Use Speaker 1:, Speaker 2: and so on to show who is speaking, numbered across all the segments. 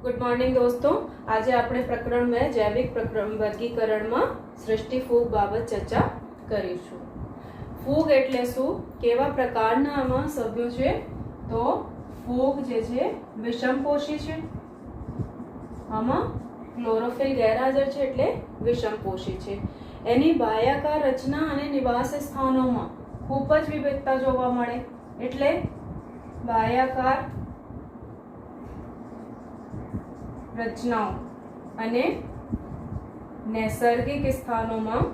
Speaker 1: Good morning दोस्तों। आज આપણે પ્રકરણમાં જૈવિક વર્ગીકરણમાં સૃષ્ટિ ફૂગ બાબત ચર્ચા કરીશું। ફૂગ એટલે શું, કેવા પ્રકારના આમાં સભ્યો છે? તો ફૂગ જે છે વિષમપોષી છે। આમાં ક્લોરોફિલ ગેરહાજર છે એટલે વિષમપોષી છે। એની બાહ્યાકાર રચના અને નિવાસ સ્થાનોમાં ખૂબ જ વિવિધતા જોવા મળે, એટલે બાહ્યાકાર રચનાઓ અને નૈસર્ગિક સ્થાનોમાં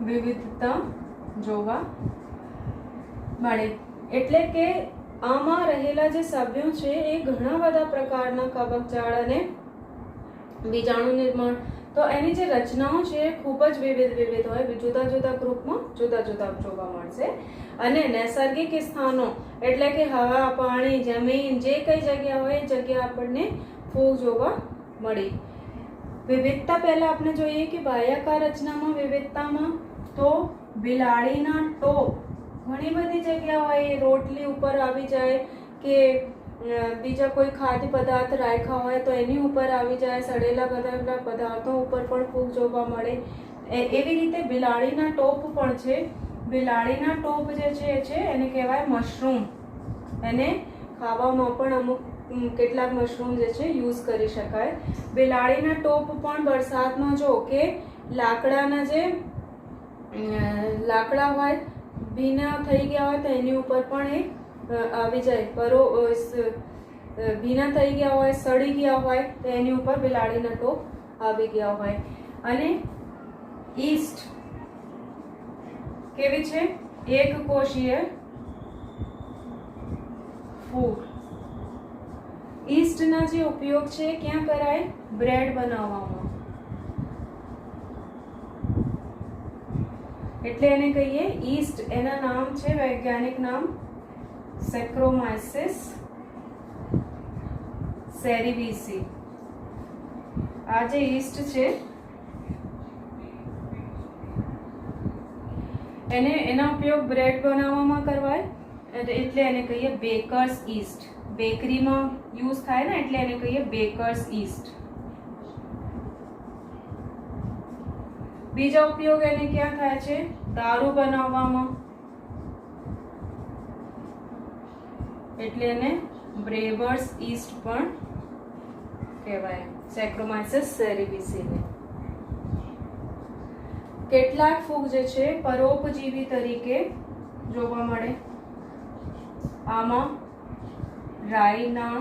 Speaker 1: વિવિધતા જોવા મળે। એટલે કે આમાં રહેલા જે સભ્યો છે એ ઘણા બધા પ્રકારના કવકજાળ અને બીજાણુ નિર્માણ, તો એની જે રચનાઓ છે એ ખૂબ જ વિવિધ હોય, જુદા જુદા ગ્રુપમાં જુદા જુદા જોવા મળશે। અને નૈસર્ગિક સ્થાનો એટલે કે હવા, પાણી, જમીન, જે કઈ જગ્યા હોય એ જગ્યા આપણને ફૂગ જોવા મળી। વિવિધતા પહેલા આપણે જોઈએ કે બાહ્યાકાર રચનામાં વિવિધતામાં તો બિલાડીના ટોપ ઘણી બધી જગ્યા હોય, રોટલી ઉપર આવી જાય કે બીજા કોઈ ખાદ્ય પદાર્થ રાખ્યા હોય તો એની ઉપર આવી જાય, સડેલા બધા પદાર્થો ઉપર પણ ફૂગ જોવા મળે। એવી રીતે બિલાડીના ટોપ પણ છે। બિલાડીના ટોપ જે છે એને કહેવાય મશરૂમ। એને ખાવામાં પણ અમુક કેટલાક મશરૂમ જે છે યુઝ કરી શકાય। બિલાડીના ટોપ પણ વરસાદમાં જો કે લાકડાના જે લાકડા હોય ભીના થઈ ગયા હોય તો એની ઉપર પણ એ આવી જાય, ભીના થઈ ગયા હોય, સડી ગયા હોય તો એની ઉપર બિલાડીના ટોપ આવી ગયા હોય। અને ઈસ્ટ કેવી છે? એક કોષીય ફૂગ। ઈસ્ટના જે ઉપયોગ છે ક્યાં કરાય? બ્રેડ બનાવવામાં, એટલે એને કહીએ ઈસ્ટ। એના નામ છે વૈજ્ઞાનિક નામ સેક્રોમાઇસિસ સેરિવિસી। આ જે ઈસ્ટ છે એને એના ઉપયોગ બ્રેડ બનાવવામાં કરવાય, એટલે એને કહીએ બેકર્સ ઈસ્ટ। બેકરીમાં યુઝ થાય ને એટલે એને કહીએ બેકર્સ ઈસ્ટ। બીજા ઉપયોગ એને ક્યાં થાય છે? દારૂ બનાવવામાં, એટલે એને બ્રેવર્સ ઈસ્ટ પણ કહેવાય, સેક્રોમાઇસિસ સેરિવિસીને। કેટલાક ફૂગ જે છે પરોપજીવી તરીકે જોવા મળે। આમાં રાઈના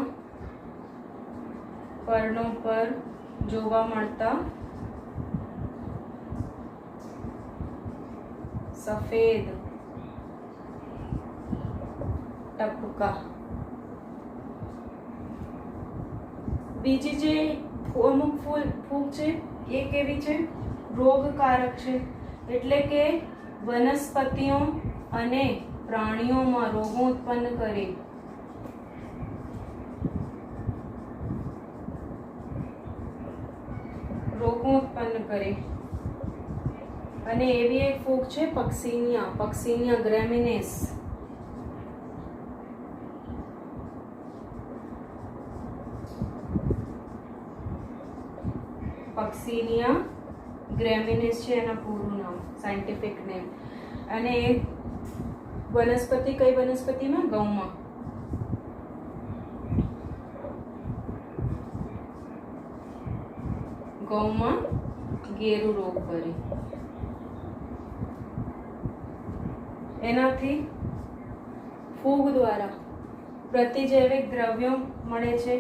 Speaker 1: પર્ણો પર જોવા મળતા સફેદ ટપકા। બીજી જે અમુક ફૂગ છે એ કેવી છે? રોગકારક છે, એટલે કે વનસ્પતિઓ અને પ્રાણીઓમાં રોગો ઉત્પન્ન કરે। અને એવી એક ફૂગ છે પક્સિનિયા ગ્રેમિનેસ। પક્સિનિયા ગ્રેમિનેસ છે એના પૂરું નામ, સાયન્ટિફિક નેમ। અને એ વનસ્પતિ કઈ વનસ્પતિમાં? ઘઉંમાં। ઘઉંમાં ગેરુ રોગ કરે। એનાથી ફૂગ દ્વારા પ્રતિજૈવિક દ્રવ્યો મળે છે।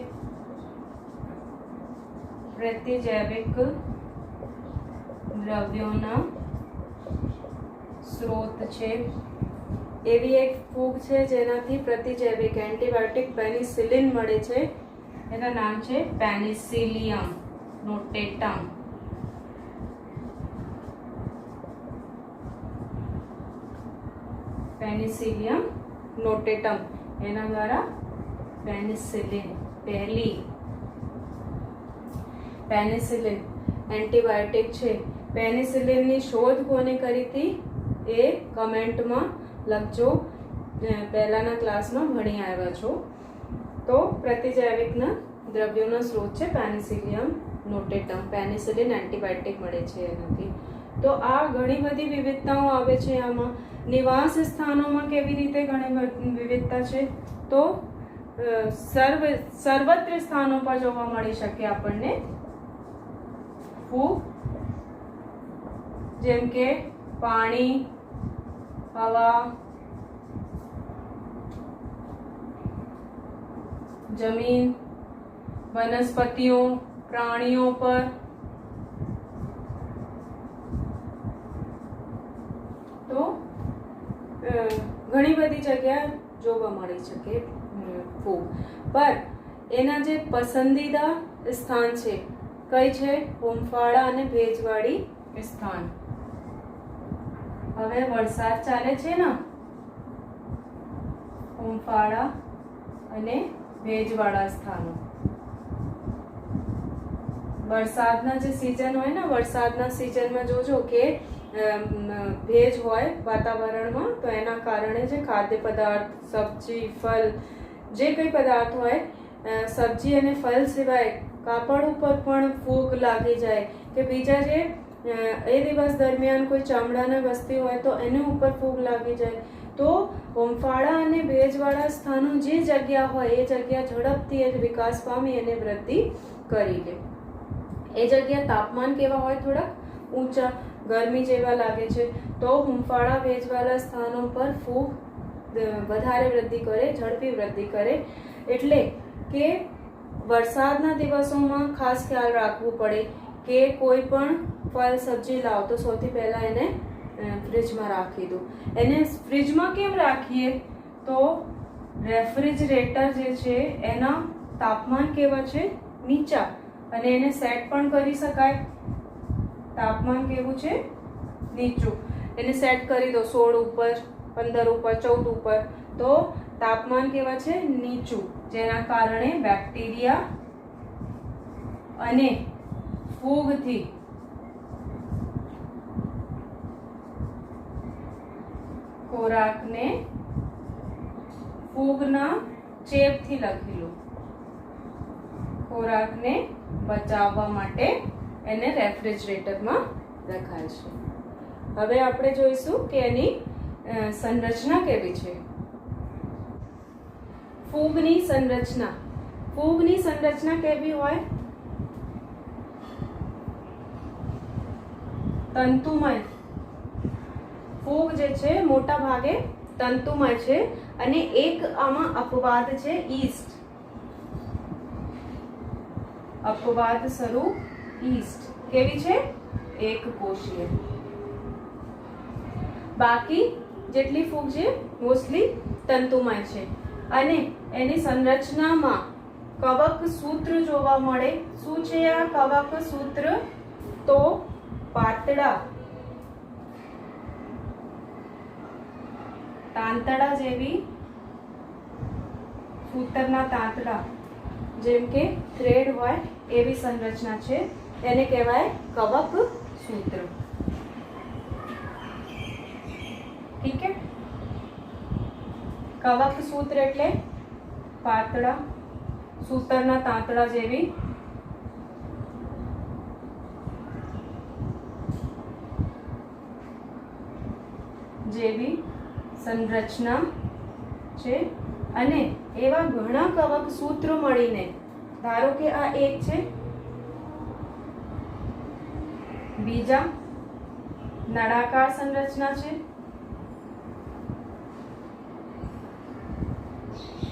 Speaker 1: પ્રતિજૈવિક દ્રવ્યોના સ્ત્રોત છે। એવી એક ફૂગ છે જેનાથી પ્રતિજૈવિક એન્ટીબાયોટિક પેનિસિલિન મળે છે, એના નામ છે પેનિસિલિયમ નોટેટમ। પેનિસિલિયમ નોટેટમ એના દ્વારા પેનિસિલિન પહેલી પેનિસિલિન એન્ટીબાયોટિક છે। પેનિસિલિનની શોધ કોને કરી હતી એ કમેન્ટમાં લખજો, પહેલાના ક્લાસમાં ભણી આવ્યા છો. તો પ્રતિજૈવિકના દ્રવ્યોનો સ્ત્રોત છે પેનિસિલિયમ નોટેટમ. પેનિસિલિન એન્ટીબાયોટિક મળે છે એનાથી. તો આ ઘણી બધી વિવિધતાઓ આવે છે આમાં. નિવાસ સ્થાનોમાં કેવી રીતે ઘણી વિવિધતા છે, તો સર્વત્ર સ્થાનો પર જોવા મળી શકે આપણને ફૂગ, જેમ કે પાણી, હવા, જમીન, વનસ્પતિઓ, પ્રાણીઓ પર. તો ઘણી બધી જગ્યા જોવા મળી શકે ફૂગ. પર એના જે પસંદીદા સ્થાન છે કઈ છે? હુંફાળા અને ભેજવાળી સ્થાન. હવે વરસાદ ચાલે છે ને, હુંફાળા અને ભેજવાળા સ્થાનો. વરસાદના જે સિઝન હોય ને, વરસાદના સિઝનમાં જોજો કે ભેજ હોય વાતાવરણમાં, તો એના કારણે જે ખાદ્ય પદાર્થ, સબ્જી, ફળ, જે કંઈ પદાર્થ હોય, સબ્જી અને ફળ સિવાય કાપડ ઉપર પણ ફૂગ લાગી જાય, કે બીજા જે એ દિવસ દરમિયાન કોઈ ચામડાની વસ્તુ હોય તો એની ઉપર ફૂગ લાગી જાય. તો હુંફાળા અને ભેજવાળા સ્થાનો જે જગ્યા હોય એ જગ્યા ઝડપથી વિકાસ પામી અને વૃદ્ધિ કરી લે. એ જગ્યા તાપમાન કેવા હોય? થોડા ઊંચા, ગરમી જેવા લાગે છે. તો હુંફાળા ભેજવાળા સ્થાનો પર ફૂગ વધારે વૃદ્ધિ કરે, ઝડપી વૃદ્ધિ કરે. એટલે કે વરસાદના દિવસોમાં ખાસ ખ્યાલ રાખવું પડે કે કોઈ પણ ફળ સબ્જી લાવો તો સૌથી પહેલા એને ફ્રીજમાં રાખી દો. એને ફ્રીજમાં કેમ રાખીએ? તો રેફ્રિજરેટર જે છે એના તાપમાન કેવા છે? નીચા, અને એને સેટ પણ કરી શકાય. તાપમાન કેવું છે? નીચું. એને સેટ કરી દો 16 ઉપર, 15 ઉપર, 14 ઉપર. તો તાપમાન કેવા છે? નીચું, જેના કારણે બેક્ટેરિયા અને ફૂગથી ખોરાકને ફૂગના ચેપથી લખી લો. ખોરાકને બચાવવા માટે એને રેફ્રિજરેટરમાં રખાય છે. હવે આપણે જોઈશું કે એની સંરચના કેવી છે. ફૂગની સંરચના. ફૂગની સંરચના કેવી હોય? તંતુમય. ફૂગ જે છે મોટા ભાગે તંતુમય છે, અને એક આમાં અપવાદ છે, ઈસ્ટ. અપવાદ સ્વરૂપ ઈસ્ટ. કેવી છે? એક કોષીય. બાકી જેટલી ફૂગ છે મોસ્ટલી તંતુમય છે. અને એની સંરચનામાં કવક સૂત્ર જોવા મળે. શું છે આ કવક સૂત્ર? તો પાતળા તાંતડા જેવી, સૂતરના તાંતડા જેમ કે થ્રેડ હોય એવી સંરચના છે. એને કહેવાય કવક સૂત્ર. ઠીક છે? કવક સૂત્ર એટલે પાતળા સૂતરના તાંતડા જેવી સંરચના છે. અને એવા ઘણા કવક સૂત્રો મળીને, ધારો કે આ એક છે, બીજા નળાકાર સંરચના છે,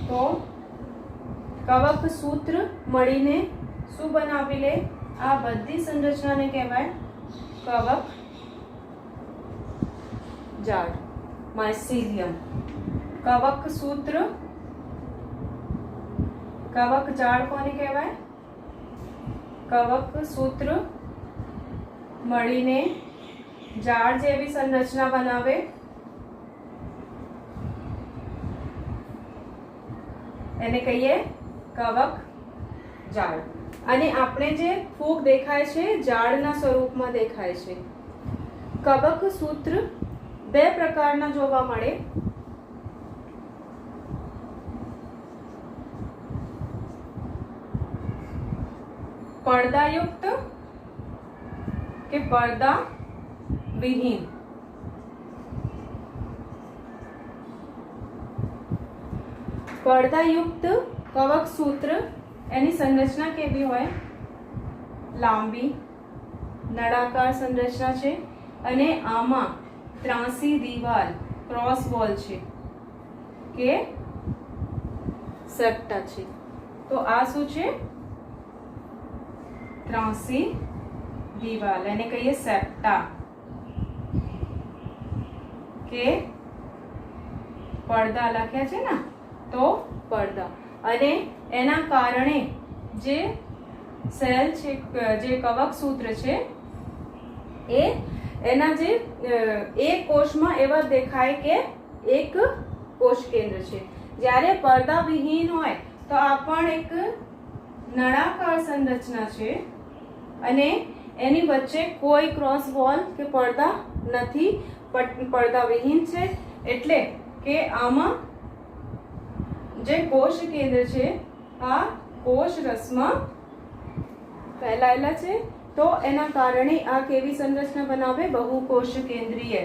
Speaker 1: તો કવક સૂત્ર મળીને શું બનાવી લે? આ બધી સંરચનાને કહેવાય કવક જાળ, માઇસીલિયમ. કવક સૂત્ર, કવક જાળ કોને કહેવાય? કવક સૂત્ર મળીને જાળ જેવી સંરચના બનાવે. એને કહીએ કવક જાળ. અને આપણે જે ફૂગ દેખાય છે જાળના સ્વરૂપમાં દેખાય છે. કવક સૂત્ર બે પ્રકારના જોવા મળે. પડદાયુક્ત કે પડદા વિહીન. પડદાયુક્ત કવક સૂત્ર એની સંરચના કેવી હોય? લાંબી નળાકાર સંરચના છે અને આમાં ત્રાંસી દિવાલ ક્રોસ વોલ છે કે સેપ્ટા છે. તો આ શું છે? ત્રાંસી દિવાલ, એને કહીએ સેપ્ટા કે પડદા લખ્યા છે ને, તો પડદા. અને એના કારણે જે સેલ છે, જે કવક સૂત્ર છે એ એના જે એક કોષમાં એવા દેખાય કે એક કોષ કેન્દ્ર છે. જ્યારે પડદા વિહીન હોય તો આ પણ એક નળાકાર સંરચના છે અને એની વચ્ચે કોઈ ક્રોસ વોલ કે પડદા નથી, પડદા વિહીન છે. એટલે કે આમાં જે કોષ કેન્દ્ર છે આ કોષ રસમાં ફેલાયેલા છે. તો એના કારણે આ કેવી સંરચના બનાવે? બહુકોષ કેન્દ્રીય.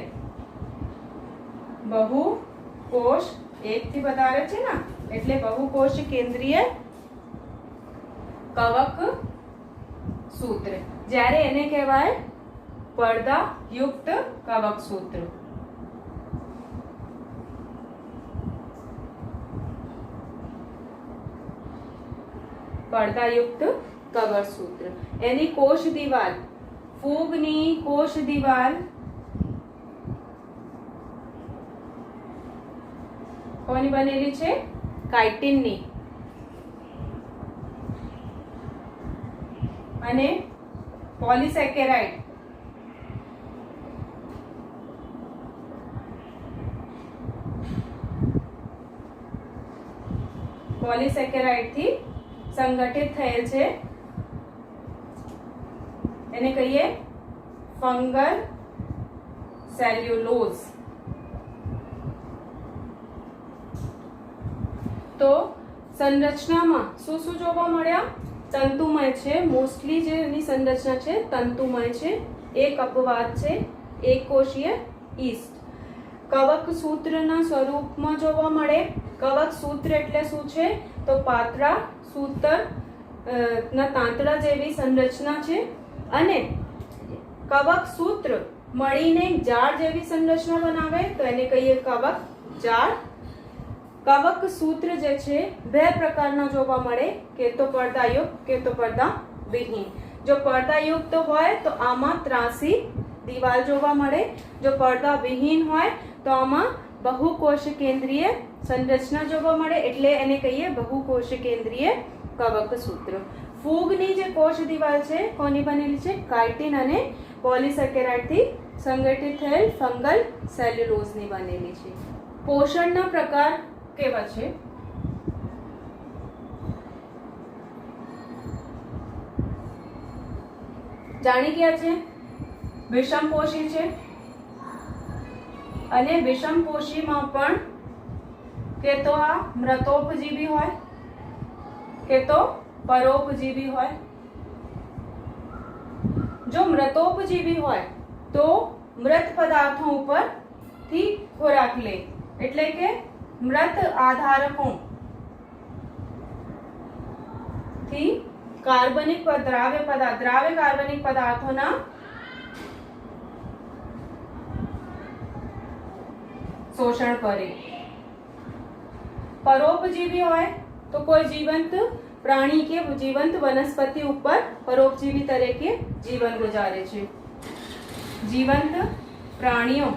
Speaker 1: બહુકોષ એકથી વધારે છે ને, એટલે બહુકોષ કેન્દ્રીય કવક સૂત્ર. જ્યારે એને કહેવાય પડદા યુક્ત કવક સૂત્ર. પડદાયુક્ત કવક સૂત્ર. એની કોષ દિવાલ, ફૂગની કોષ દિવાલ કોની બનેલી છે? કાઇટિનની. અને પોલિસેકેરાઇડ થી સંગઠિત થયેલ છે. એને કહીએ ફંગલ સેલ્યુલોઝ. તો સંરચનામાં શું શું જોવા મળ્યા? તંતુમય છે, મોસ્ટલી જે એની સંરચના છે તંતુમય છે. એક અપવાદ છે એક કોષીય ઈસ્ટ. કવક સૂત્રના સ્વરૂપમાં જોવા મળે. કવક સૂત્ર એટલે શું છે? તો પાતળા સૂતર ના તાંતણા જેવી સંરચના છે અને કવક સૂત્ર મળીને જાળ જેવી સંરચના બનાવે તો એને કહીએ કવક જાળ. કવક સૂત્ર જે છે બે પ્રકારના જોવા મળે, કેતો પડદાયુક્ત, કેતો પડદા વિહીન. જો પડદાયુક્ત હોય તો આમાં ત્રાંસી દિવાલ જોવા મળે. જો પડદા વિહીન હોય તો આમાં બહુકોષ કેન્દ્રીય સંરચના જોવા મળે, એટલે એને કહીએ બહુકોષ કેન્દ્રીય કવક સૂત્ર. ફૂગની જે કોષ દિવાલ છે કોની બનેલી છે? કાઇટિન અને પોલિસેકેરાઇડ થી સંગઠિત થયેલ ફંગલ સેલ્યુલોઝની બનેલી છે. પોષણના પ્રકાર કેવા છે? જાણી ગયા છે. વિષમપોષી છે અને વિષમપોષીમાં પણ કે તો આ મૃતોપજીવી હોય કે તો પરોપજીવી હોય. જો મૃતોપજીવી હોય તો મૃત પદાર્થો ઉપરથી ખોરાક લે, એટલે કે મૃત આધારકો થી કાર્બનિક દ્રાવ્ય કાર્બનિક પદાર્થોના શોષણ કરે. પરોપજીવી હોય તો કોઈ જીવંત પ્રાણી કે જીવંત વનસ્પતિ ઉપર પરોપજીવી તરીકે જીવન ગુજારે છે. જીવંત પ્રાણીઓ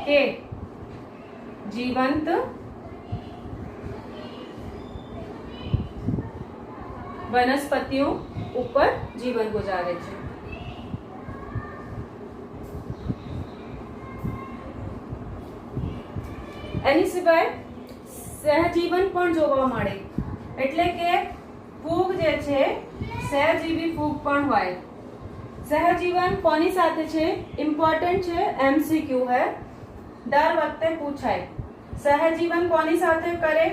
Speaker 1: કે જીવંત વનસ્પતિઓ ઉપર જીવન ગુજારે છે. એની સિવાય સહજીવન પણ જોવા મળે, એટલે કે ફૂગ જે છે સહજીવી ફૂગ પણ હોય. સહજીવન કોની સાથે છે? ઇમ્પોર્ટન્ટ છે, એમસીક્યુ હે, દર વખતે પૂછાય. સહજીવન કોની સાથે કરે?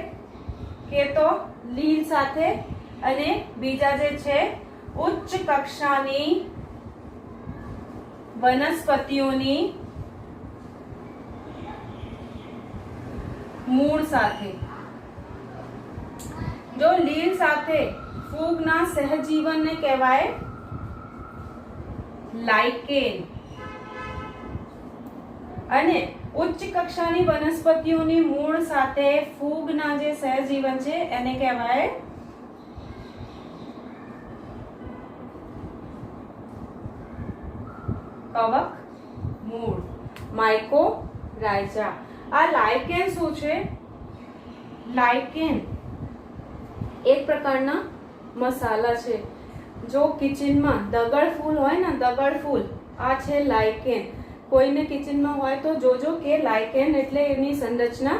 Speaker 1: કે તો લીલ સાથે અને બીજા જે છે ઉચ્ચ કક્ષાની વનસ્પતિઓની મૂળ સાથે. જો લીલ સાથે ફૂગના સહજીવનને કહેવાય લાઇકેન અને ઉચ્ચ કક્ષાની વનસ્પતિઓની મૂળ સાથે ફૂગના જે સહજીવન છે એને કહેવાય કવક મૂળ, માઇકોરાઇઝા. આ લાઇકેન શું છે? લાઇકેન એક પ્રકારના મસાલા છે. જો કિચનમાં દગડ ફૂલ હોય ને, દગડ ફૂલ, આ છે લાઇકેન. કોઈને કિચનમાં હોય તો જોજો કે લાઇકેન એટલે એની સંરચના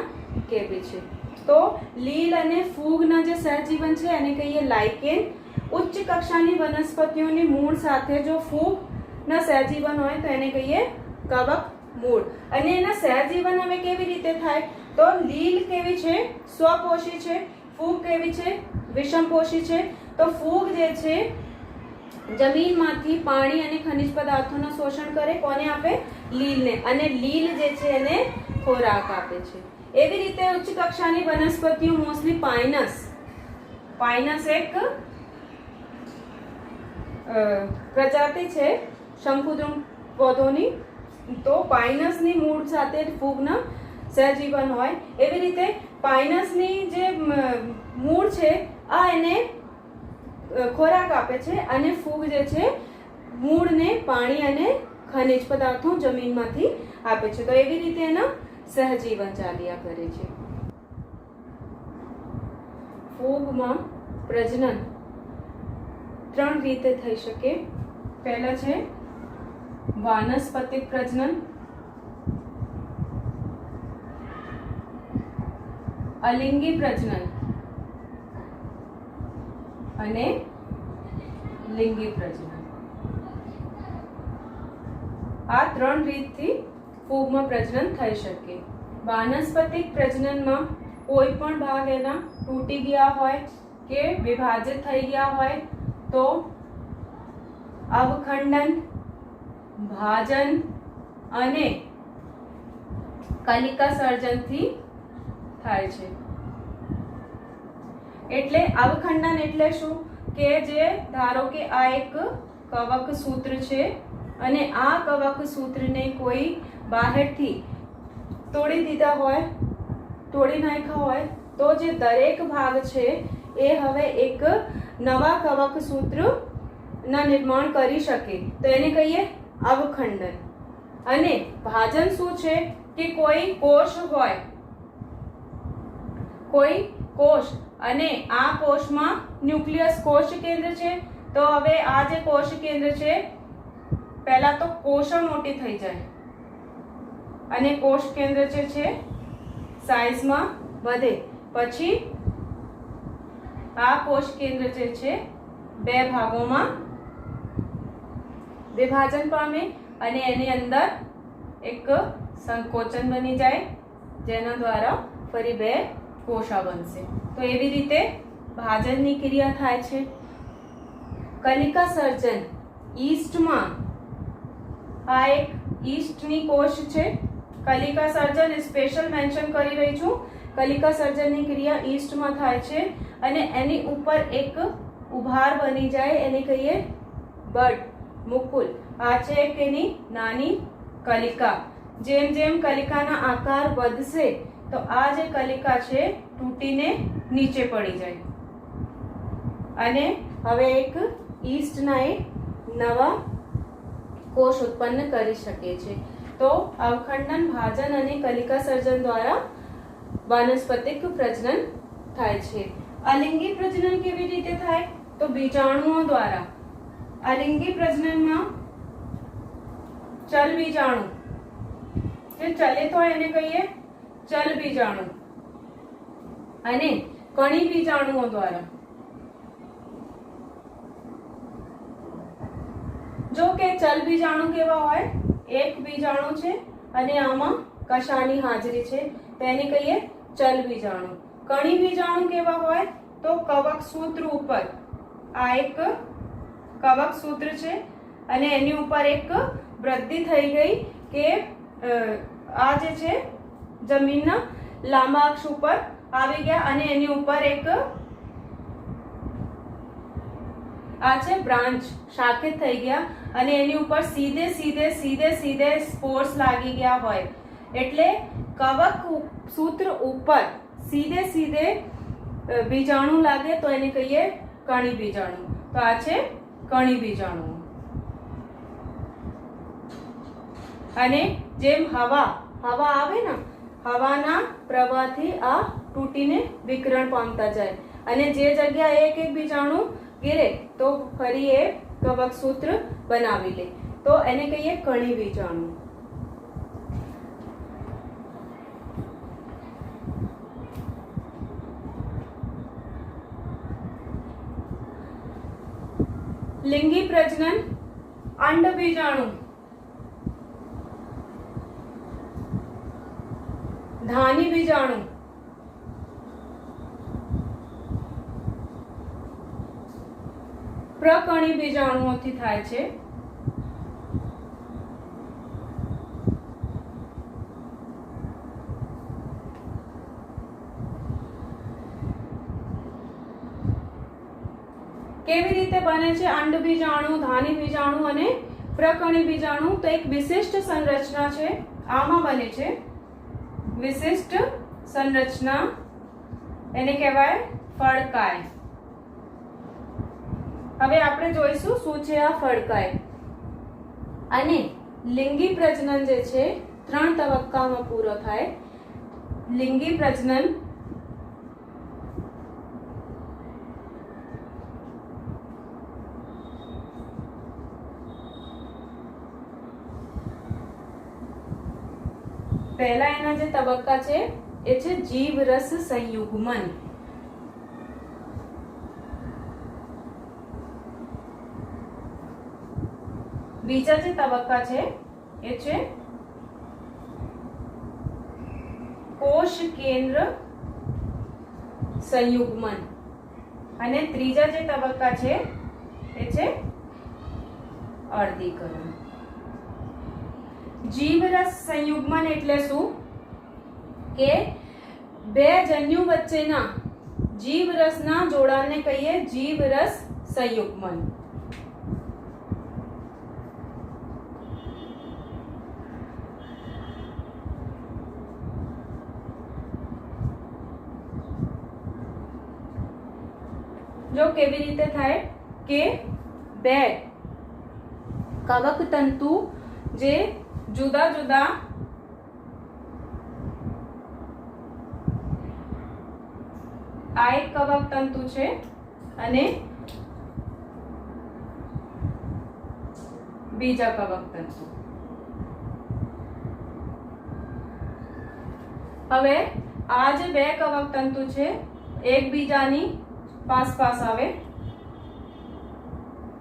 Speaker 1: કેવી છે. તો લીલ અને ફૂગના જે સહજીવન છે એને કહીએ લાઇકેન. ઉચ્ચ કક્ષાની વનસ્પતિઓની મૂળ સાથે જો ફૂગના સહજીવન હોય તો એને કહીએ કવક મૂળ. અને એના સહજીવન હવે કેવી રીતે થાય? તો લીલ કેવી છે? સ્વપોષી છે. ફૂગ કેવી છે? વિષમપોષી છે. તો ફૂગ જે છે જમીનમાંથી પાણી અને ખનિજ પદાર્થોનું શોષણ કરે. કોને આપે? લીલને. અને લીલ જે છે એને ખોરાક આપે છે. એવી રીતે ઉચ્ચ કક્ષાની વનસ્પતિઓ મોસ્ટલી પાઇનસ. પાઇનસ એક પ્રજાતિ છે શંકુદ્રુમ પૌધોની. તો પાઇનસની મૂળ સાથે ફૂગના સહજીવન હોય. એવી રીતે પાઇનસની જે મૂળ છે આ એને ખોરાક આપે છે અને ફૂગ જે છે મૂળને પાણી અને ખનિજ પદાર્થો જમીનમાંથી આપે છે. તો એવી રીતે એના સહજીવન ચાલ્યા કરે છે. ફૂગમાં પ્રજનન 3 રીતે થઈ શકે. પહેલા છે વાનસ્પતિક પ્રજનન, અલિંગી પ્રજનન અને લિંગી પ્રજનન. આ 3 રીતથી ફૂગમાં પ્રજનન થઈ શકે. વાનસ્પતિક પ્રજનનમાં કોઈ પણ ભાગ એના તૂટી ગયા હોય કે વિભાજિત થઈ ગયા હોય તો અવખંડન, ભાજન અને કલિકા સર્જનથી થાય છે. એટલે અવખંડન એટલે શું? કે જે ધારો કે આ એક કવક સૂત્ર છે અને આ કવક સૂત્રને કોઈ બહારથી તોડી દીધા હોય, તોડી નાખ્યા હોય તો જે દરેક ભાગ છે એ હવે એક નવા કવક સૂત્રના નિર્માણ કરી શકે. તો એને કહીએ અવખંડન. અને ભાજન શું છે? કે કોઈ કોષ હોય, કોઈ કોષ અને આ કોષમાં ન્યુક્લિયસ કોષ કેન્દ્ર છે. તો હવે આ જે કોષ કેન્દ્ર છે પહેલા તો કોષો મોટી થઈ જાય અને કોષ કેન્દ્ર જે છે સાઇઝમાં વધે. પછી આ કોષ કેન્દ્ર જે છે 2 ભાગોમાં વિભાજન પામે અને એની અંદર એક સંકોચન બની જાય જેના દ્વારા ફરી 2 કોષા બનશે. તો એવી રીતે ભાજનની ક્રિયા થાય છે. કલિકા સર્જન ઈસ્ટમાં, આ એક ઈસ્ટની કોષ છે. કલિકા સર્જન સ્પેશિયલ મેન્શન કરી રહી છું. કલિકા સર્જનની ક્રિયા ઈસ્ટમાં થાય છે અને એની ઉપર એક ઉભાર બની જાય એને કહીએ બડ, મુકુલ. આ છે એક એની નાની કલિકા. જેમ જેમ કલિકાના આકાર વધશે તો આ જે કલિકા છે તૂટીને નીચે પડી જાય અને હવે એક ઈસ્ટના એક નવા કોષ ઉત્પન્ન કરી શકે છે. તો અવખંડન, ભાજન અને કલિકા સર્જન દ્વારા વાનસ્પતિક પ્રજનન થાય છે. અલિંગી પ્રજનન કેવી રીતે થાય? તો બીજાણુઓ દ્વારા. અલિંગી પ્રજનનમાં ચલ બીજાણુ જે ચલિત હોય એને કહીએ ચલ બીજાણુ અને કણી બીજાણુઓ દ્વારા. જો કે ચલ બીજાણુ કેવા હોય? એક બીજાણુ છે અને આમાં કશાની હાજરી છે તેને કહીએ ચલ બીજાણુ. કણી બીજાણુ કેવા હોય? તો કવક સૂત્ર ઉપર આ એક કવક સૂત્ર છે અને એની ઉપર એક વૃદ્ધિ થઈ ગઈ કે આ જે છે જમીનના લાંબા અક્ષ ઉપર આવી ગયા અને એની ઉપર એક આ છે બ્રાન્ચ શાખિત થઈ ગયા અને એની ઉપર સીધે સ્પોર્સ લાગી ગયા હોય એટલે કવક સૂત્ર ઉપર સીધે બીજાણુ લાગે તો એને કહીએ કણી બીજાણુ. તો આ છે કણી બીજાણુ. અને જેમ હવા આવે ને, હવાના પ્રવાહથી આ તૂટીને વિકિરણ પામતા જાય અને જે જગ્યાએ એક બીજાણુ ગીરે તો ફરી એ કવક સૂત્ર બનાવી લે તો એને કહીએ કણી બીજાણુ. લિંગી પ્રજનન, અંડ બીજાણુ, ધાની બીજાણુ, પ્રકણી બીજાણુઓથી થાય છે. કેવી રીતે બને છે અંડ બીજાણુ, ધાની બીજાણુ અને પ્રકણી બીજાણુ? તો એક વિશિષ્ટ સંરચના છે આમાં બને છે. વિશિષ્ટ સંરચના એને કહેવાય ફડકાય. હવે આપણે જોઈશું શું છે આ ફડકાય. અને લિંગી પ્રજનન જે છે 3 તબક્કામાં પૂરો થાય. લિંગી પ્રજનન પહેલા એના જે તબક્કા છે એ છે જીવરસ સંયુગ્મન. બીજા જે તબક્કા છે એ છે કોષ કેન્દ્ર સંયુગ્મન અને ત્રીજા જે તબક્કા છે એ છે અર્ધીકરણ. જીવરસ સંયુગ્મન એટલે શું કે બે જન્યુ વચ્ચેના જીવરસના જોડાણને કહીએ જીવરસ સંયુગ્મન. જો કેવી રીતે થાય કે બે કવક તંતુ જે જુદા જુદા આ એક કવક તંતુ છે અને બીજા કવક તંતુ. હવે આ જે બે કવક તંતુ છે એકબીજાની પાસ આવે.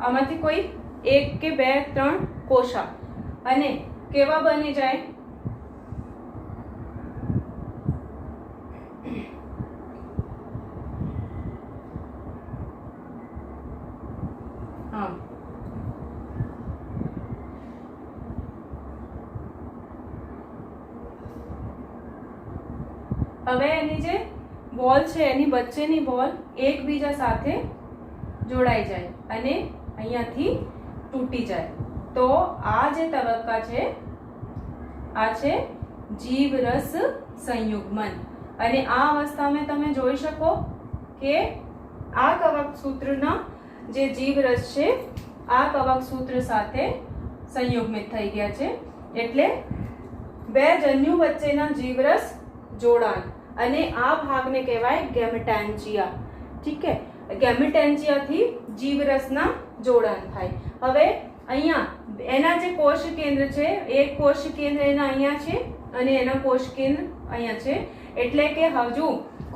Speaker 1: આમાંથી કોઈ એક કે બે ત્રણ કોષા અને કેવા બની જાય હા હવે એની જે બોલ છે એની વચ્ચેની બોલ એકબીજા સાથે જોડાઈ જાય અને અહીંયાથી તૂટી જાય. તો આ જે તબક્કા છે આ છે જીવરસ સંયુગ્મન. અને આ અવસ્થામાં તમે જોઈ શકો કે આ કવક સૂત્રના જે જીવરસ છે આ કવક સૂત્ર સાથે સંયુગ્મિત થઈ ગયા છે એટલે બે જન્યુ વચ્ચેના જીવરસ જોડાણ અને આ ભાગને કહેવાય ગેમેટેન્જિયા. ઠીક છે, ગેમેટેન્જિયા થી જીવરસના જોડાણ થાય. હવે અહીંયા એના જે કોષ કેન્દ્ર છે એક કોષ કેન્દ્ર એના અહીંયા છે અને એના કોષ કેન્દ્ર અહીંયા છે એટલે કે હજુ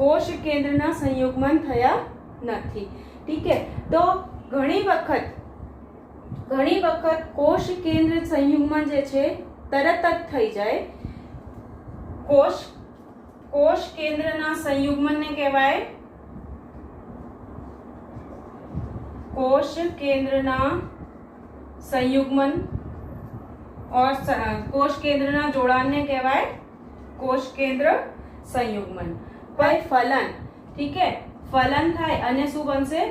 Speaker 1: કોષ કેન્દ્રના સંયુગ્મન થયા નથી. ઠીક છે, તો ઘણી વખત કોષ કેન્દ્ર સંયુગ્મન જે છે તરત જ થઈ જાય. કોષ કેન્દ્રના સંયુગ્મનને કહેવાય कोश केंद्રના સંયુગ્મન और कोश केंद्રના જોડાણને કહેવાય कोश केंद्र संयुग्मन। भाई फलन, ठीक है, फलन थाय अने शुं बनशे?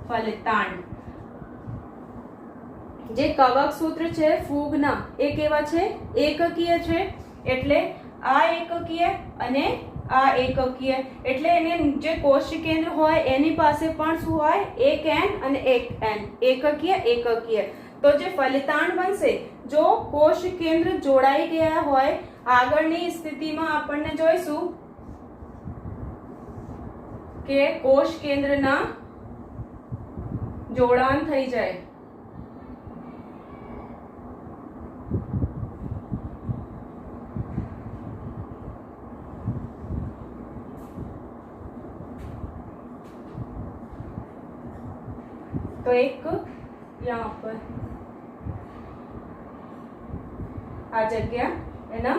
Speaker 1: फलितांड। जे कवक सूत्र छे फूगना ए केवा छे? एककीय छे, एटले आ एककीय अने आ एककीय, एटले एने जे कोश केंद्र होय एनी पासे पण शुं होय? एक एन अने एक एन, एककीय एककीय। तो जे फलितांड बनशे, जो कोश केंद्र जोड़ाई गया होय, આગળની સ્થિતિમાં આપણને જોઈશું કે કોષ કેન્દ્રના જોડાણ થઈ જાય। तो एक यहाँ पर आ जग्या एना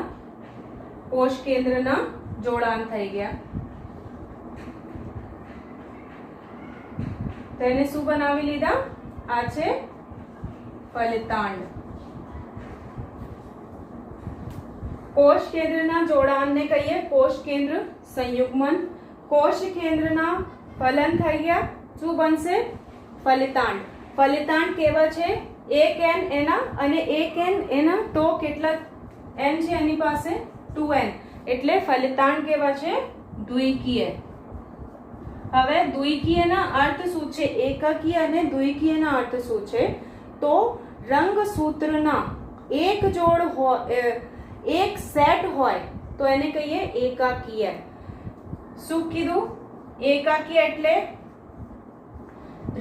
Speaker 1: कोश केंद्રના જોડાણ થઈ ગયા। તેને શું બનાવી લીધા? આ છે ફલિતાંડ। કોષ કેન્દ્રના જોડાણને કહીએ કોષ કેન્દ્ર સંયુગ્મન। કોષ કેન્દ્રના ફલન થઈ ગયા, શું બનશે? ફલિતાંડ। ફલિતાંડ કેવા છે? એક એન એના અને એક એન એના, તો કેટલા एन છે એની પાસે? 2n, એટલે ફલિતાંડ કેવા છે? દ્વિકીય। હવે દ્વિકીયના અર્થ શું છે? એકકીય અને દ્વિકીયના અર્થ શું છે? તો રંગસૂત્રના એક જોડ હોય, એક સેટ હોય તો એને કહીએ એકાકીય। શું કીધું? એકાકીય એટલે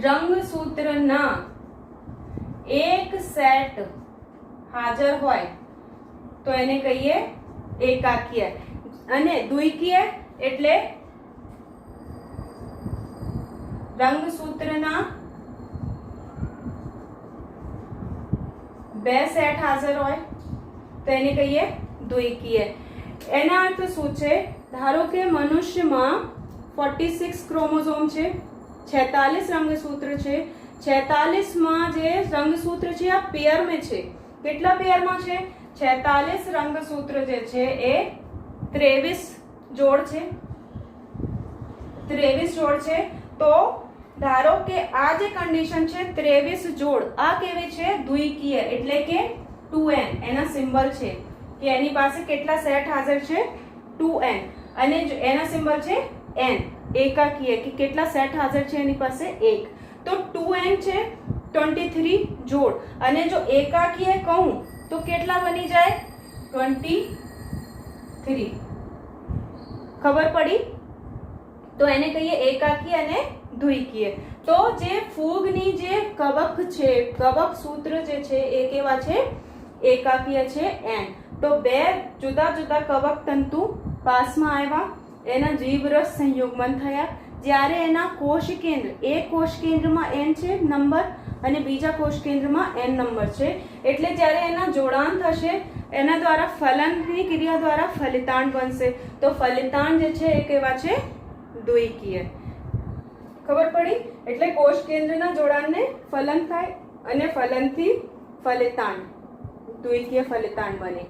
Speaker 1: રંગસૂત્રના એક સેટ હાજર હોય તો એને કહીએ એકાકીય। અને દ્વિકીય એટલે રંગસૂત્રના બે સેટ હાજર હોય તો એને કહીએ દ્વિકીય। એના અર્થ શું છે? ધારો કે મનુષ્યમાં 46 ક્રોમોઝોમ છે, 46 રંગસૂત્ર છે, 46 માં જે રંગસૂત્ર છે આ પેયર में છે। કેટલા પેયરમાં છે? 46 રંગસૂત્ર જે છે એ 23 જોડ છે, 23 જોડ છે। તો ધારો કે આ જે કન્ડિશન છે 23 જોડ, આ કેવી છે? દ્વિકીય, એટલે કે 2n એના સિમ્બલ છે કે એની પાસે કેટલા સેટ હાજર છે? 2n, અને એના સિમ્બલ છે n, એકાકીય કે કેટલા સેટ હાજર છે એની પાસે? 1। તો 2n છે 23 જોડ, અને જો એકાકીય કહું તો કેટલા બની જાય? 23। ખબર પડી? તો એને કહીએ એકાકી અને દ્વિકીય। તો જે ફૂગની જે કવક છે, કવક સૂત્ર જે છે એ કેવા છે? એકાકીય છે n। તો બે જુદા જુદા કવક તંતુ પાસમાં આવ્યા, એના જીવરસ સંયુગ્મન થયા। જ્યારે એના કોષ કેન્દ્ર, એક કોષ કેન્દ્રમાં n છે નંબર અને બીજા કોષ કેન્દ્રમાં n નંબર છે, એટલે જ્યારે એના જોડાણ થશે એના દ્વારા ફલનની ક્રિયા દ્વારા ફલિતાંડ બનશે। તો ફલિતાંડ જે છે એ કેવા છે? દ્વિકીય। ખબર પડી? એટલે કોષ કેન્દ્રના જોડાણને ફલન થાય અને ફલનથી ફલિતાંડ, દ્વિકીય ફલિતાંડ બને।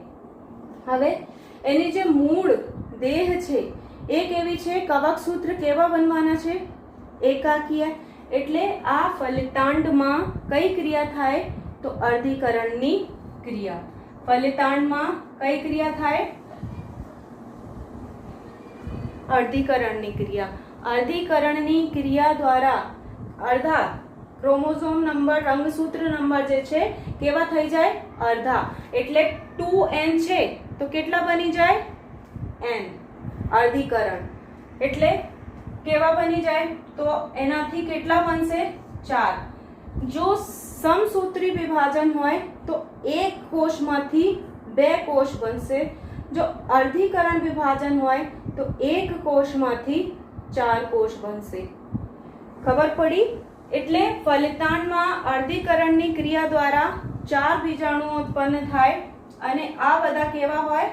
Speaker 1: હવે એની જે મૂળ દેહ છે એ કેવી છે? કવક સૂત્ર કેવા બનવાના છે? એકાકીય। એટલે આ ફલિતાંડમાં કઈ ક્રિયા થાય? તો અર્ધીકરણની ક્રિયા। ફલિતાંડમાં કઈ ક્રિયા થાય? અર્ધીકરણની ક્રિયા। અર્ધીકરણની ક્રિયા દ્વારા અડધા ક્રોમોઝોમ નંબર, રંગસૂત્ર નંબર જે છે કેવા થઈ જાય? અડધા, એટલે 2n છે તો કેટલા બની જાય? n। અર્ધીકરણ એટલે કેવા બની જાય? તો એનાથી કેટલા બનશે? 4। જો સમસૂત્રી વિભાજન હોય તો એક કોષમાંથી બે કોષ બનશે, જો અર્ધીકરણ વિભાજન હોય તો એક કોષમાંથી 4 કોષ બનશે। ખબર પડી? એટલે ફલિતાંડમાં અર્ધીકરણની ક્રિયા દ્વારા 4 બીજાણુઓ ઉત્પન્ન થાય અને આ બધા કેવા હોય?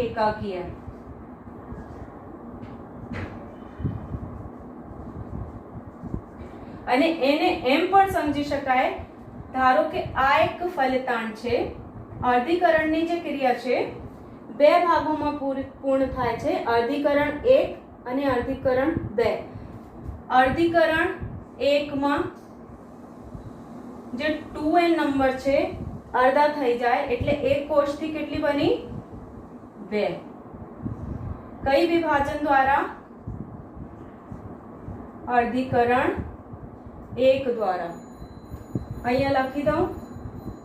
Speaker 1: એકાકીય। અને એને એમ પણ સમજી શકાય, ધારો કે આ એક ફલિતાંડ છે, અર્ધીકરણની જે ક્રિયા છે બે ભાગોમાં પૂર્ણ થાય છે, અર્ધીકરણ 1 અને અર્ધીકરણ 2. અર્ધીકરણ 1 માં જે 2n નંબર છે અડધા થઈ જાય એટલે એક કોષથી કેટલી બની? 2. કઈ વિભાજન દ્વારા? અર્ધીકરણ 1 દ્વારા. અહીંયા લખી દઉં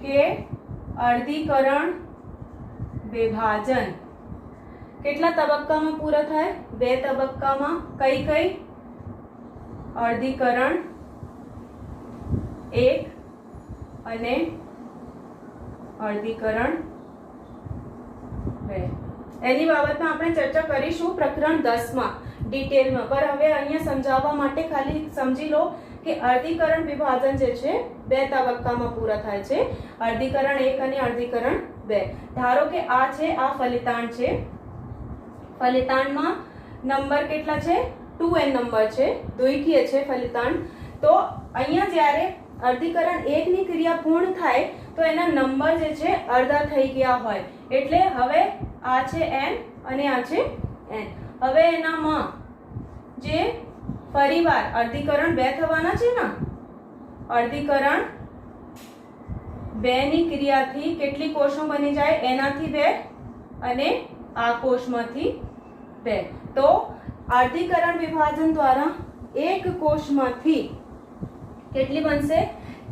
Speaker 1: કે અર્ધીકરણ વિભાજન કેટલા તબક્કામાં પૂરા થાય? 2 તબક્કામાં. કઈ કઈ? અર્ધીકરણ 1 અને અર્ધીકરણ 2. એની બાબતમાં આપણે ચર્ચા કરીશું પ્રકરણ 10 માં ડિટેલમાં, પર હવે અહીંયા સમજાવવા માટે ખાલી સમજી લો કે અર્ધીકરણ વિભાજન જે છે 2 તબક્કામાં પૂરા થાય છે, અર્ધીકરણ 1 અને અર્ધીકરણ 2. ધારો કે આ છે, આ ફલિતાંડ છે, ફલિતાંડમાં નંબર કેટલા છે? 2n નંબર છે, દ્વિકીય છે ફલિતાંડ. તો અહીંયા જ્યારે અર્ધીકરણ 1 ની ક્રિયા પૂર્ણ થાય તો એના નંબર જે છે અડધા થઈ ગયા હોય, એટલે હવે આ છે n અને આ છે n. હવે એનામાં જે ફરીવાર અર્ધીકરણ 2 થવાના છે ને, અર્ધીકરણ 2 ની ક્રિયાથી કેટલી કોષો બની જાય? એનાથી 2 અને આ કોષમાંથી 2. તો અર્ધીકરણ વિભાજન દ્વારા એક કોષમાંથી કેટલી બનશે?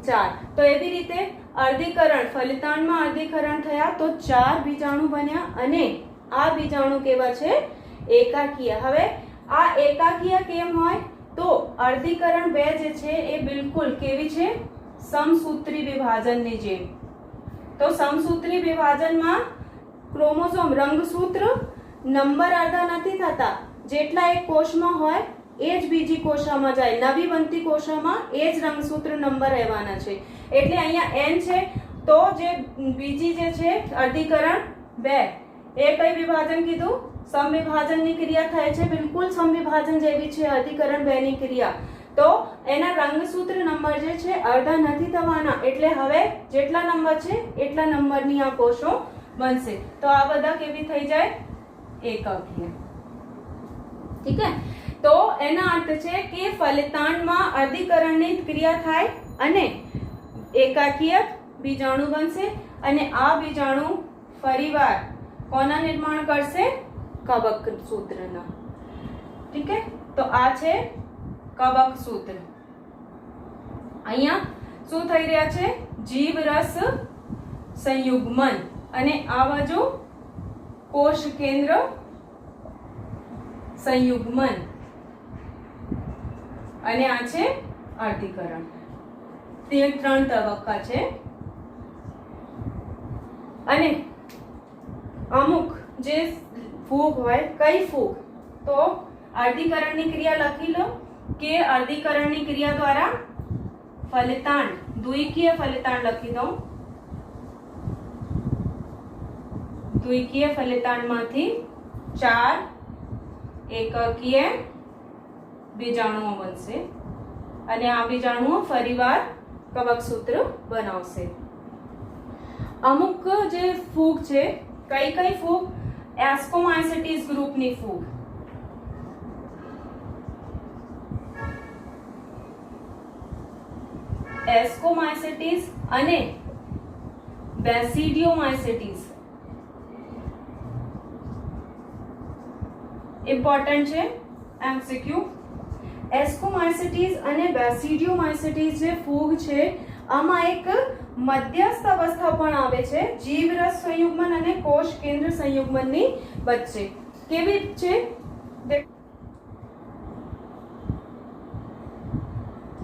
Speaker 1: 4. તો એવી રીતે અર્ધીકરણ ફલિતાંડમાં અર્ધીકરણ થયા તો 4 બીજાણુ બન્યા અને આ બીજાણુ કેવા છે? એકાકીય. હવે આ એકાકીય કેમ હોય? તો અર્ધીકરણ 2 જે છે એ બિલકુલ કેવી છે? સમસૂત્રી વિભાજનની જેમ. તો સમસૂત્રી વિભાજનમાં ક્રોમોસોમ રંગસૂત્ર નંબર અડધા નથી થતા, જેટલા એક કોષમાં હોય એ જ બીજી કોષામાં જાય, નવી બનતી કોષામાં એ જ રંગસૂત્ર નંબર રહેવાના છે. એટલે અહીંયા n છે તો જે બીજી જે છે અર્ધીકરણ 2 એ કઈ વિભાજન કીધું? સમવિભાજનની ક્રિયા થાય છે, બિલકુલ સમવિભાજન જેવી છે અર્ધીકરણ 2 ની ક્રિયા. તો એના રંગસૂત્ર નંબર જે છે અડધા નથી થવાના, એટલે હવે જેટલા નંબર છે એટલા નંબરની આ કોષો બનશે. તો આ બધા કેવી થઈ જાય? એકાકીય. ઠીક હે? તો એના અર્થ છે કે ફલિતાંડમાં અર્ધીકરણની ક્રિયા થાય અને એકાકીય બીજાણુ બનશે અને આ બીજાણુ ફરીવાર કોના નિર્માણ કરશે? કવક સૂત્રના. ઠીક હે? તો આ છે કવક સૂત્ર. અહીંયા શું થઈ રહ્યા છે? જીવરસ સંયુગ્મન અને આ બાજુ કોષ કેન્દ્ર સંયુગ્મન અને આ છે અર્ધીકરણ. તે 3 તબક્કા છે. અને અમુક જે ફૂગ હોય, કઈ ફૂગ? તો અર્ધીકરણની ક્રિયા લખી લો કે અર્ધીકરણની ક્રિયા દ્વારા ફલિતાંડ, દ્વિકીય ફલિતાંડ લખી દઉં, દ્વિકીય ફલિતાંડમાંથી 4 એકકીય બીજાણુઓ બનશે અને આ બીજાણુઓ ફરીવાર કવક સૂત્ર બનાવશે. અમુક જે ફૂગ છે, કઈ કઈ ફૂગ? એસ્કોમાઇસેટીસ ગ્રુપની ફૂગ, એસ્કોમાઇસેટીસ અને બેસિડિયોમાઇસેટીસ ઇમ્પોર્ટન્ટ છે એમસીક્યુ. એસ્કોમાઇસેટીસ અને બેસિડિયોમાઇસેટીસ જે ફૂગ છે આમાં એક મધ્યસ્થ અવસ્થા પણ આવે છે, જીવરસ સંયુગ્મન અને કોષ કેન્દ્ર સંયુગ્મનની વચ્ચે. કેવી છે?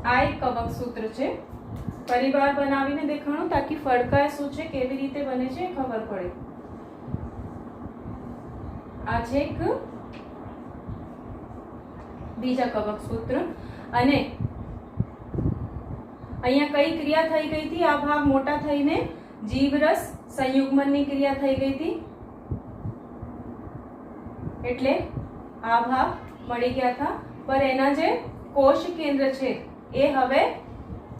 Speaker 1: આ એક કવક સૂત્ર છે, પરિવાર બનાવીને દેખાણું તાકી ફડકાય શું છે, કેવી રીતે બને છે ખબર પડે. આ છે એક બીજા કવક સૂત્ર અને અહીંયા કઈ ક્રિયા થઈ ગઈ હતી? આ ભાગ મોટા થઈને જીવરસ સંયુગ્મનની ક્રિયા થઈ ગઈ હતી એટલે આ ભાગ મળી ગયા હતા. પર એના જે કોષ કેન્દ્ર છે એ હવે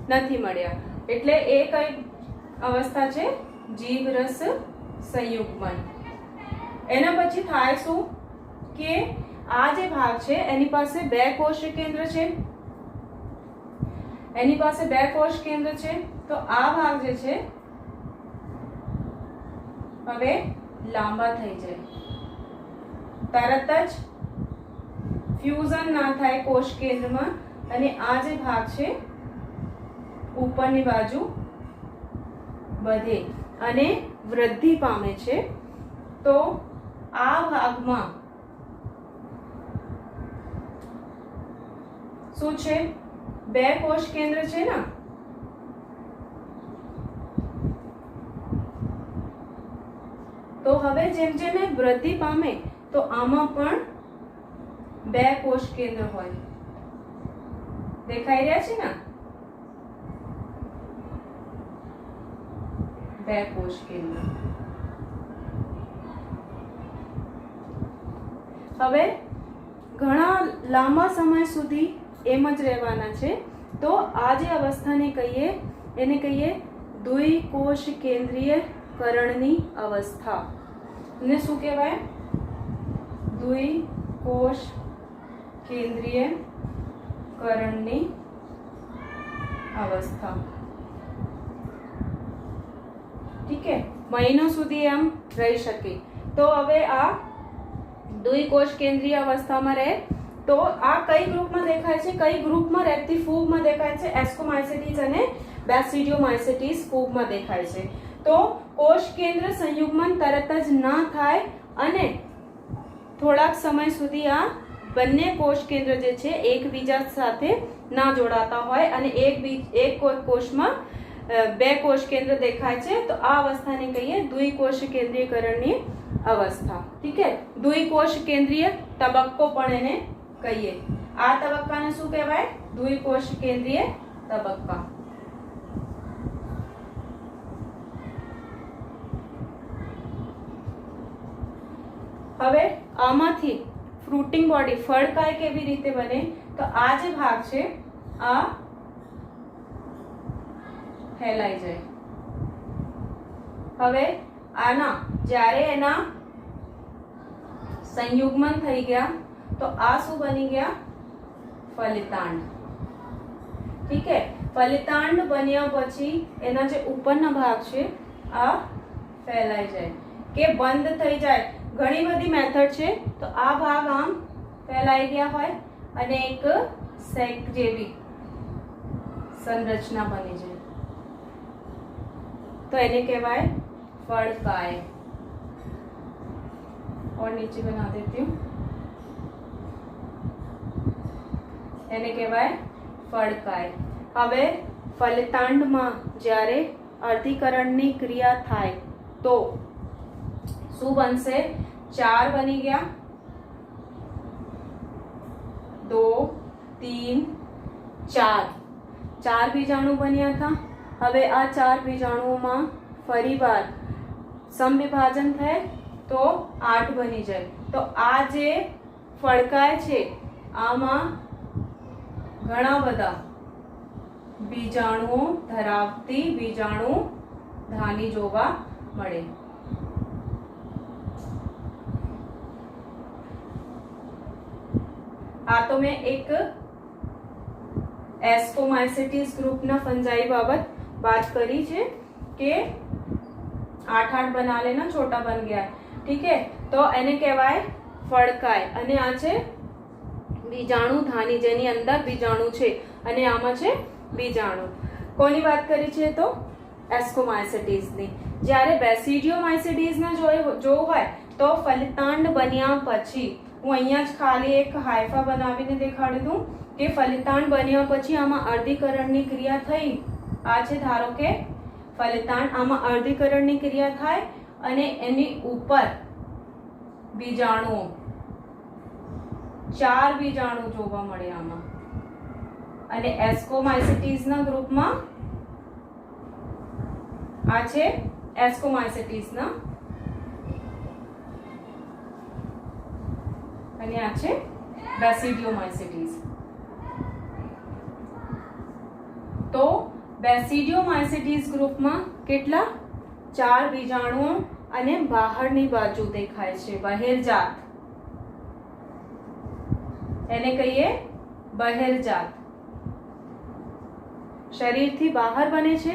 Speaker 1: નથી મળ્યા, એટલે એ કઈ અવસ્થા છે? જીવરસ સંયુગ્મન. એના પછી થાય શું કે આ જે ભાગ છે એની પાસે બે કોષ કેન્દ્ર છે, એની પાસે બે કોષ કેન્દ્ર છે. તો આ ભાગ જે છે હવે લાંબા થઈ જાય, તરત જ ફ્યુઝન ના થાય કોષ કેન્દ્રમાં, અને આ જે ભાગ છે ઉપરની બાજુ વધે અને વૃદ્ધિ પામે છે. તો આ ભાગમાં શું છે? બે કોષ કેન્દ્ર છે ને, તો હવે જેમ જેમ એ વૃદ્ધિ પામે તો આમાં પણ બે કોષ કેન્દ્ર હોય, દેખાઈ રહ્યા છે ને? બે કોષ કેન્દ્ર. હવે ઘણા લાંબા સમય સુધી એમ જ રહેવાના છે. તો આ જે અવસ્થાને કહીએ એને કહીએ દ્વિકોષ કેન્દ્રીયકરણની અવસ્થા. એને શું કહેવાય? દ્વિકોષ કેન્દ્રીયકરણની અવસ્થા. ઠીક है, મહિનો સુધી આમ રહી શકે. તો હવે આ દ્વિકોષ કેન્દ્રીય અવસ્થામાં રહે તો આ કઈ ગ્રુપમાં દેખાય છે? કઈ ગ્રુપમાં રહેતી ફૂગમાં દેખાય છે? એસ્કોમાઇસેટીસ અને બેસિડિયોમાઇસેટીસ ફૂગમાં દેખાય છે. તો કોષ કેન્દ્ર સંયુગ્મન તરત જ ના થાય અને થોડાક સમય સુધી આ બંને કોષ કેન્દ્ર જે છે એકબીજા સાથે ના જોડાતા હોય અને એક કોષમાં બે કોષ કેન્દ્ર દેખાય છે. તો આ અવસ્થાને કહીએ દ્વિકોષ કેન્દ્રીયકરણની અવસ્થા. ઠીક है, દ્વિકોષ કેન્દ્રીય તબક્કો પણ એને કહીએ. આ તબક્કાને શું કહેવાય? દ્વિકોષ કેન્દ્રીય તબક્કા. હવે આમાંથી ફ્રૂટિંગ બોડી ફળકાય કેવી રીતે બને? તો આ જે ભાગ છે આ ફેલાઈ જાય. હવે આના જ્યારે એના સંયુગ્મન થઈ ગયા તો આ શું બની ગયા? ફલિતાંડ. ઠીક है, ફલિતાંડ બન્યા પછી એના જે ઉપરના ભાગ છે આ ફેલાઈ જાય કે બંધ થઈ જાય. ઘણી બધી મેથડ છે. તો આ ભાગ આમ ફેલાઈ ગયા હોય અને એક સેક જેવી સંરચના બની જાય तो इन्हें कहवाए फड़काय. और नीचे बना देती हूँ, इन्हें कहवाए फड़काय. હવે ફલિતાંડમાં જ્યારે અર્ધીકરણની ક્રિયા થાય તો શું બનશે? 4 બની ગયા, 2 3 4 બીજાણુ બન્યા હતા. હવે આ 4 બીજાણુઓમાં ફરીવાર સમવિભાજન થાય તો 8 બની જાય. તો આ જે ફળકાય છે આમાં ઘણા બધા બીજાણુઓ ધરાવતી બીજાણુ ધાની જોવા મળે. આ તો મેં એક એસ્કોમાઇસેટીસ ગ્રુપના ફંજાઈ બાબત बात करी है कि 8 बना लेना, छोटा बन गया. ठीक है, तो એને કહેવાય ફળકાય. અને આ છે બીજાણુ ધાની, જેની અંદર બીજાણુ છે અને આમાં છે બીજાણુ. કોની વાત કરી છે? તો એસ્કોમાઇસેટીસની. જ્યારે બેસિડિયોમાઇસેટીસને જોવું હોય તો ફલિતાંડ બન્યા પછી, હું અહીંયા જ ખાલી એક હાઇફા બનાવીને દેખાડી દઉં કે ફલિતાંડ બન્યા પછી આમાં અર્ધીકરણની ક્રિયા થઈ. આ છે ધારો કે ફલિતાંડ, આમાં અર્ધીકરણની ક્રિયા થાય અને એની ઉપર બીજાણુઓ 4 બીજાણુ જોવા મળે આમાં. અને એસ્કોમાઇસેટીસના ગ્રુપમાં આ છે એસ્કોમાઇસેટીસના અને આ છે બેસિડિયોમાઇસેટીસ. તો બેસિડિયોમાઇસિટીસ ગ્રુપમાં કેટલા 4 બીજાણુઓ અને બહારની બાજુ દેખાય છે બહિર્જાત, એને કહીએ બહિર્જાત. શરીરથી બહાર બને છે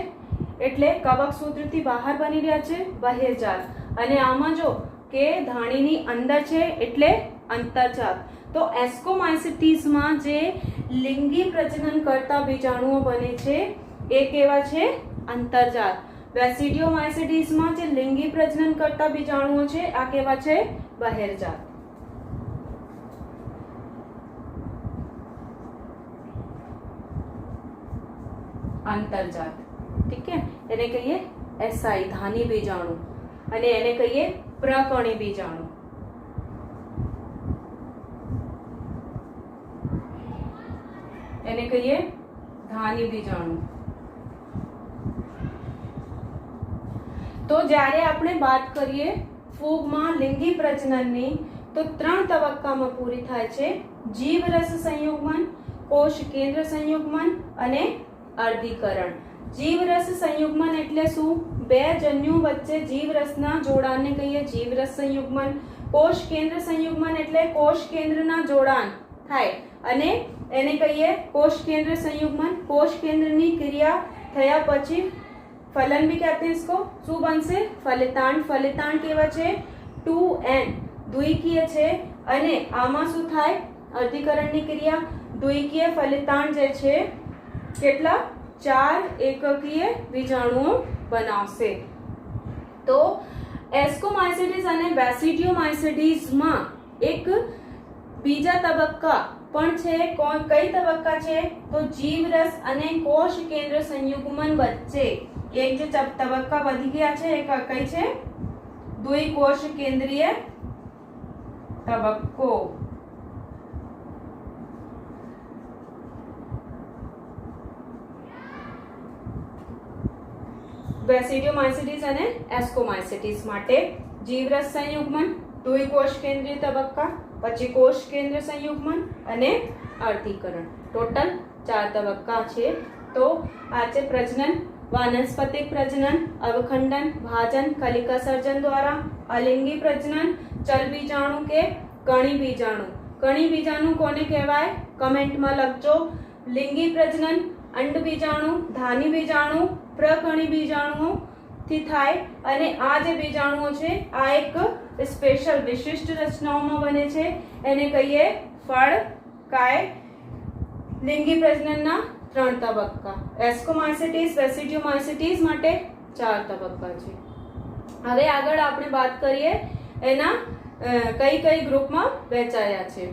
Speaker 1: એટલે કવક સૂત્રથી બહાર બની રહ્યા છે બહિર્જાત. અને આમાં જો કે ધાણીની અંદર છે એટલે અંતર્જાત. તો એસ્કોમાઇસિટીસમાં જે લિંગી પ્રજનન કરતા બીજાણુઓ બને છે એ કેવા છે અંતર્જાત. બેસિડિયોમાઇસિટીસમાં જે લિંગી પ્રજનન કરતા બીજાણુઓ છે આ કેવા છે બહિર્જાત. અંતર્જાત, ઠીક है, એને કહીએ એસઆઈ ધાની બીજાણુ અને એને કહીએ પ્રકણી બીજાણુ. એને કહીએ ધાની બીજાણુ. તો જ્યારે આપણે વાત કરીએ ફૂગમાં લિંગી પ્રજનનની તો 3 તબક્કામાં પૂરી થાય છે: જીવરસ સંયુગ્મન, કોષ કેન્દ્ર સંયુગ્મન અને અર્ધીકરણ. જીવરસ સંયુગ્મન એટલે શું? બે જન્યુ વચ્ચે જીવરસના જોડાણને કહીએ જીવરસ સંયુગ્મન. કોષ કેન્દ્ર સંયુગ્મન એટલે કોષ કેન્દ્રના જોડાણ થાય અને એને કહીએ कोष केंद्र संयुग्मन. कोष केंद्र की क्रिया थया પછી फलन भी कहते हैं इसको. શું બનશે? ફલિતાંડ. ફલિતાંડ કેવા છે? 2n દ્વિકીય છે અને આમાં શું થાય? અર્ધીકરણની ક્રિયા. દ્વિકીય ફલિતાંડ જે છે કેટલા 4 એકકીય બીજાણુઓ બનાવશે. તો એસ્કોમાઇસિટીસ અને બેસિડિયોમાઇસિટીસમાં એક બીજા તબક્કા પણ છે. કઈ તબક્કા છે? તો જીવરસ અને કોષ કેન્દ્ર સંયુગ્મન વચ્ચે એક જે તબક્કા વધી ગયા છે એ કઈ છે? દ્વિકોષ કેન્દ્રીય તબક્કો. બેસિડિયોમાઇસિટીસ અને એસ્કોમાઇસિટીસ માટે જીવરસ સંયુગ્મન, દ્વિકોષ કેન્દ્રીય તબક્કા, પછી કોષ કેન્દ્ર સંયુગ્મન અને અર્ધીકરણ. ટોટલ 4 તબક્કા છે. તો આ છે પ્રજનન, વાનસ્પતિક પ્રજનન, અવખંડન, ભાજન, કલિકા સર્જન દ્વારા, અલિંગી પ્રજનન, ચલ બીજાણુ કે કણી બીજાણુ. કણી બીજાણુ કોને કહેવાય? કમેન્ટમાં લખજો. લિંગી પ્રજનન અંડ બીજાણુ, ધાની બીજાણુ, પ્રકણી બીજાણુઓ થી થાય અને આ જે બીજાણુઓ છે આ એક સ્પેશિયલ વિશિષ્ટ રચનાઓમાં બને છે, એને કહીએ ફળ કાય. લિંગી પ્રજનનના 3 તબક્કા. એસ્કોમાઇસિટીસ બેસિડિયોમાઇસિટીસ માટે 4 તબક્કા છે. હવે આગળ આપણે વાત કરીએ એના કઈ કઈ ગ્રુપમાં વહેંચાયા છે.